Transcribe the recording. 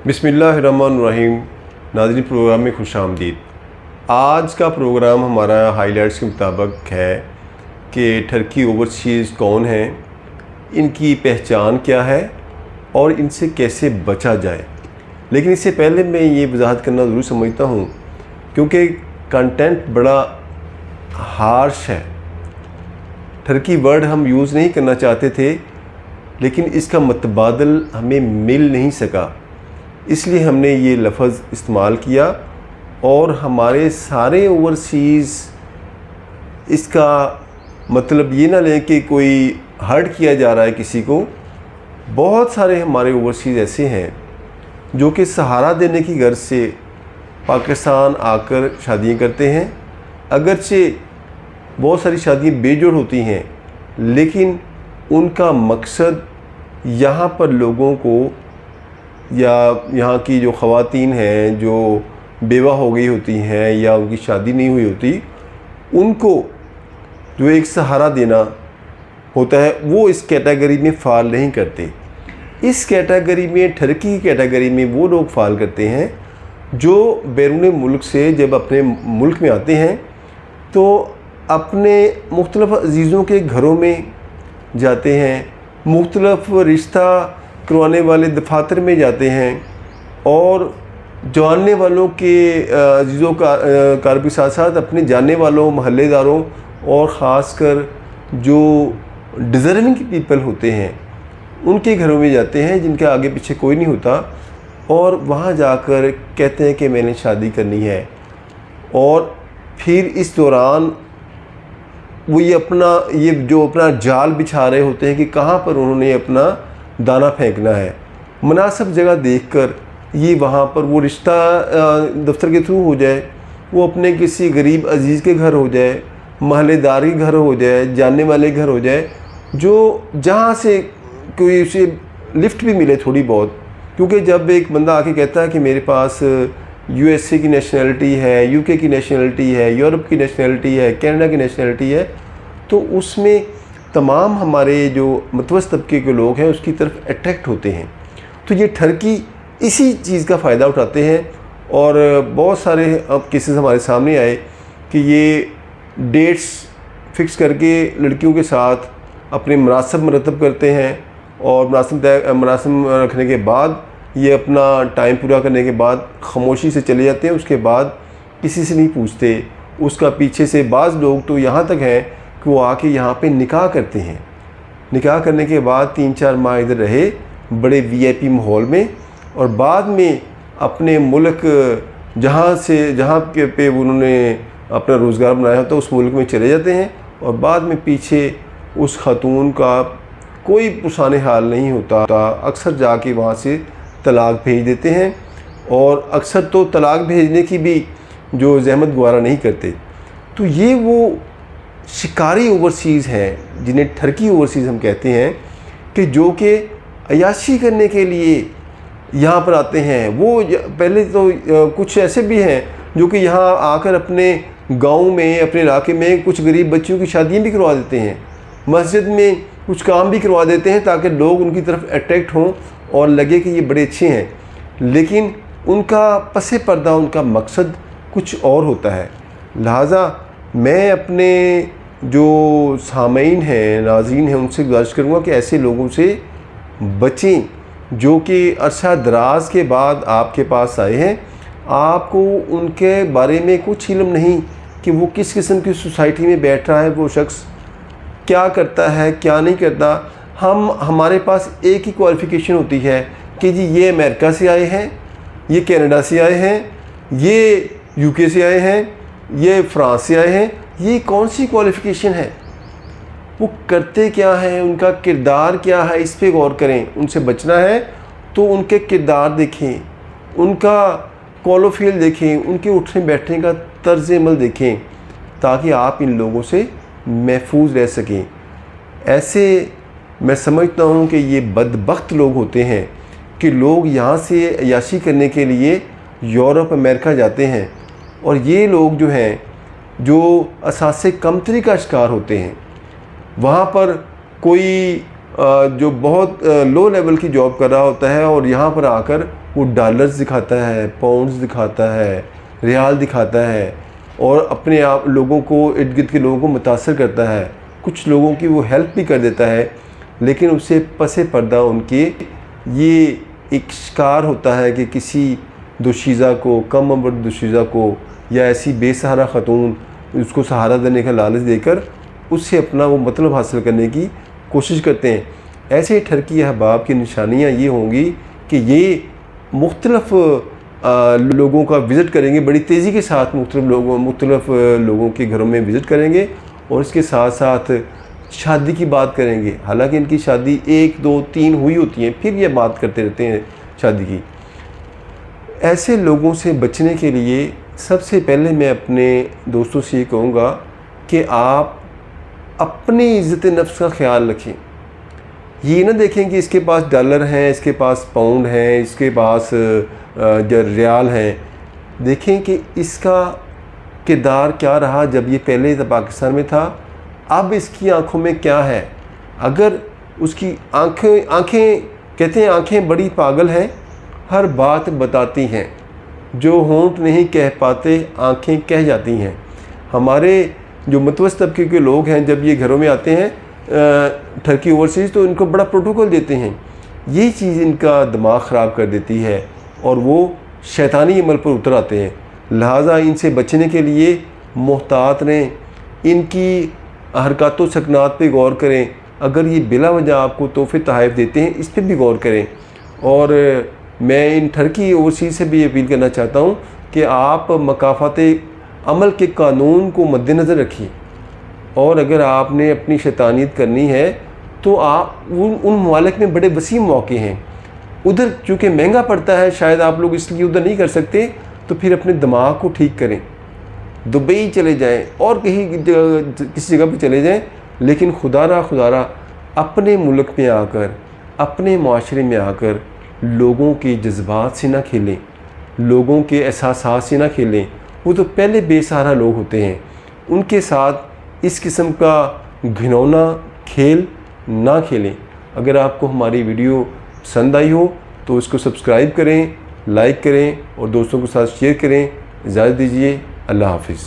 बिस्मिल्लाहिर्रहमानिर्रहीम। नाज़रीन, प्रोग्राम में खुश आमदीद। आज का प्रोग्राम हमारा हाइलाइट्स के मुताबिक है कि टर्की ओवरसीज़ कौन हैं, इनकी पहचान क्या है और इनसे कैसे बचा जाए। लेकिन इससे पहले मैं ये वजाहत करना ज़रूर समझता हूँ, क्योंकि कंटेंट बड़ा हार्श है। टर्की वर्ड हम यूज़ नहीं करना चाहते थे, लेकिन इसका मतबादल हमें मिल नहीं सका, इसलिए हमने ये लफ्ज़ इस्तेमाल किया। और हमारे सारे ओवरसीज़ इसका मतलब ये ना लें कि कोई हर्ट किया जा रहा है किसी को। बहुत सारे हमारे ओवरसीज़ ऐसे हैं जो कि सहारा देने की गर्ज से पाकिस्तान आकर शादियाँ करते हैं। अगरचे बहुत सारी शादियाँ बेजोड़ होती हैं, लेकिन उनका मकसद यहाँ पर लोगों को या यहाँ की जो ख़वातीन हैं जो बेवा हो गई होती हैं या उनकी शादी नहीं हुई होती, उनको जो एक सहारा देना होता है, वो इस कैटेगरी में फ़ाल नहीं करते। इस कैटेगरी में, टर्की की कैटेगरी में वो लोग फ़ाल करते हैं जो बैरून मुल्क से जब अपने मुल्क में आते हैं तो अपने मुख्तलिफ़ अज़ीज़ों के घरों में जाते हैं, मुख्तलिफ़ रिश्ता करवाने वाले दफातर में जाते हैं और जानने वालों के अज़ीज़ों कार के साथ साथ अपने जानने वालों, महल्लेदारों और ख़ास कर जो डिज़र्विंग पीपल होते हैं उनके घरों में जाते हैं, जिनके आगे पीछे कोई नहीं होता, और वहाँ जाकर कहते हैं कि मैंने शादी करनी है। और फिर इस दौरान वो ये जो अपना जाल बिछा रहे होते हैं कि कहाँ पर उन्होंने अपना दाना फेंकना है। मुनासिब जगह देखकर ये वहाँ पर वो रिश्ता दफ्तर के थ्रू हो जाए, वो अपने किसी गरीब अजीज़ के घर हो जाए, महल्लेदार के घर हो जाए, जानने वाले घर हो जाए, जो जहाँ से कोई उसे लिफ्ट भी मिले थोड़ी बहुत। क्योंकि जब एक बंदा आके कहता है कि मेरे पास यूएसए की नेशनलिटी है, यूके की नेशनलिटी है, यूरोप की नेशनलिटी है, कनाडा की नेशनलिटी है, तो उसमें तमाम हमारे जो मतवस्त तबके के लोग हैं उसकी तरफ अट्रैक्ट होते हैं। तो ये टर्की इसी चीज़ का फ़ायदा उठाते हैं। और बहुत सारे अब केसेस हमारे सामने आए कि ये डेट्स फिक्स करके लड़कियों के साथ अपने मरतब करते हैं और मरासम रखने के बाद ये अपना टाइम पूरा करने के बाद खामोशी से चले जाते हैं। उसके बाद किसी से नहीं पूछते। उसका पीछे से बाज़ लोग तो यहाँ तक हैं कि वो आके यहाँ पे निकाह करते हैं। निकाह करने के बाद 3-4 माह इधर रहे बड़े वीआईपी माहौल में, और बाद में अपने मुल्क जहाँ पे उन्होंने अपना रोज़गार बनाया होता है उस मुल्क में चले जाते हैं, और बाद में पीछे उस खातून का कोई पुरसाने हाल नहीं होता। अक्सर जाके वहाँ से तलाक भेज देते हैं, और अक्सर तो तलाक भेजने की भी जो ज़हमत गवारा नहीं करते। तो ये वो शिकारी ओवरसीज़ हैं जिन्हें टर्की ओवरसीज़ हम कहते हैं, कि जो कि अयाशी करने के लिए यहाँ पर आते हैं। वो पहले तो कुछ ऐसे भी हैं जो कि यहाँ आकर अपने गांव में, अपने इलाके में कुछ गरीब बच्चियों की शादियाँ भी करवा देते हैं, मस्जिद में कुछ काम भी करवा देते हैं ताकि लोग उनकी तरफ अट्रैक्ट हों और लगे कि ये बड़े अच्छे हैं। लेकिन उनका पसे पर्दा, उनका मकसद कुछ और होता है। लिहाजा मैं अपने जो सामईन हैं, नाज़रीन हैं, उनसे गुजारिश करूँगा कि ऐसे लोगों से बचें जो कि अरसा दराज के बाद आपके पास आए हैं। आपको उनके बारे में कुछ इल्म नहीं कि वो किस किस्म की सोसाइटी में बैठ रहा है, वो शख्स क्या करता है, क्या नहीं करता। हमारे पास एक ही क्वालिफ़िकेशन होती है कि जी ये अमेरिका से आए हैं, ये कनाडा से आए हैं, ये यूके से आए हैं, ये फ्रांस से आए हैं। ये कौन सी क्वालिफ़िकेशन है? वो करते क्या हैं, उनका किरदार क्या है, इस पे गौर करें। उनसे बचना है तो उनके किरदार देखें, उनका कौलो फ़ील देखें, उनके उठने बैठने का तर्ज़ अमल देखें, ताकि आप इन लोगों से महफूज रह सकें। ऐसे मैं समझता हूँ कि ये बदबख्त लोग होते हैं कि लोग यहाँ से अयाशी करने के लिए यूरोप, अमेरिका जाते हैं, और ये लोग जो हैं जो असासे कमतरी का शिकार होते हैं। वहाँ पर कोई جو بہت لو لیول کی جاب کر رہا ہوتا ہے اور یہاں پر آ کر وہ ڈالرز دکھاتا ہے، پاؤنڈز دکھاتا ہے، ریال دکھاتا ہے اور اپنے آپ لوگوں کو، ارد گرد کے لوگوں کو متاثر کرتا ہے، کچھ لوگوں کی وہ ہیلپ بھی کر دیتا ہے، لیکن اسے پس پردہ ان کے یہ ایک شکار ہوتا ہے کہ کسی دوشیزہ کو، کم عمر دوشیزہ کو یا ایسی بے سہارا خاتون اس کو سہارا دینے کا لالچ دے کر اس سے اپنا وہ مطلب حاصل کرنے کی کوشش کرتے ہیں۔ ایسے ٹھرکی احباب کی نشانیاں یہ ہوں گی کہ یہ مختلف لوگوں کا وزٹ کریں گے، بڑی تیزی کے ساتھ مختلف لوگوں کے گھروں میں وزٹ کریں گے اور اس کے ساتھ ساتھ شادی کی بات کریں گے، حالانکہ ان کی شادی 1 2 3 ہوئی ہوتی ہیں، پھر یہ بات کرتے رہتے ہیں شادی کی۔ ایسے لوگوں سے بچنے کے لیے سب سے پہلے میں اپنے دوستوں سے یہ کہوں گا کہ آپ اپنی عزت نفس کا خیال رکھیں۔ یہ نہ دیکھیں کہ اس کے پاس ڈالر ہیں، اس کے پاس پاؤنڈ ہیں، اس کے پاس ریال ہیں۔ دیکھیں کہ اس کا کردار کیا رہا جب یہ پہلے پاکستان میں تھا، اب اس کی آنکھوں میں کیا ہے۔ اگر اس کی آنکھیں کہتے ہیں آنکھیں بڑی پاگل ہیں، ہر بات بتاتی ہیں، جو ہونٹ نہیں کہہ پاتے آنکھیں کہہ جاتی ہیں۔ ہمارے جو متوسط طبقے کے لوگ ہیں جب یہ گھروں میں آتے ہیں ٹرکی اوورسیز تو ان کو بڑا پروٹوکول دیتے ہیں، یہ چیز ان کا دماغ خراب کر دیتی ہے اور وہ شیطانی عمل پر اتر آتے ہیں۔ لہٰذا ان سے بچنے کے لیے محتاط رہیں، ان کی حرکات و سکنات پہ غور کریں، اگر یہ بلا وجہ آپ کو تحفے تحائف دیتے ہیں اس پہ بھی غور کریں۔ اور میں ان ٹرکی اوورسیز سے بھی اپیل کرنا چاہتا ہوں کہ آپ مکافات عمل کے قانون کو مد نظر رکھیں، اور اگر آپ نے اپنی شیطانیت کرنی ہے تو آپ ان ممالک میں بڑے وسیع موقع ہیں، ادھر چونکہ مہنگا پڑتا ہے، شاید آپ لوگ اس لیے ادھر نہیں کر سکتے، تو پھر اپنے دماغ کو ٹھیک کریں، دبئی چلے جائیں اور کسی جگہ پہ چلے جائیں، لیکن خدا را اپنے ملک میں آ کر، اپنے معاشرے میں آ کر لوگوں کے جذبات سے نہ کھیلیں، لوگوں کے احساسات سے نہ کھیلیں۔ وہ تو پہلے بے سہارا لوگ ہوتے ہیں، ان کے ساتھ اس قسم کا گھنونا کھیل نہ کھیلیں۔ اگر آپ کو ہماری ویڈیو پسند آئی ہو تو اس کو سبسکرائب کریں، لائک کریں اور دوستوں کے ساتھ شیئر کریں۔ اجازت دیجیے، اللہ حافظ۔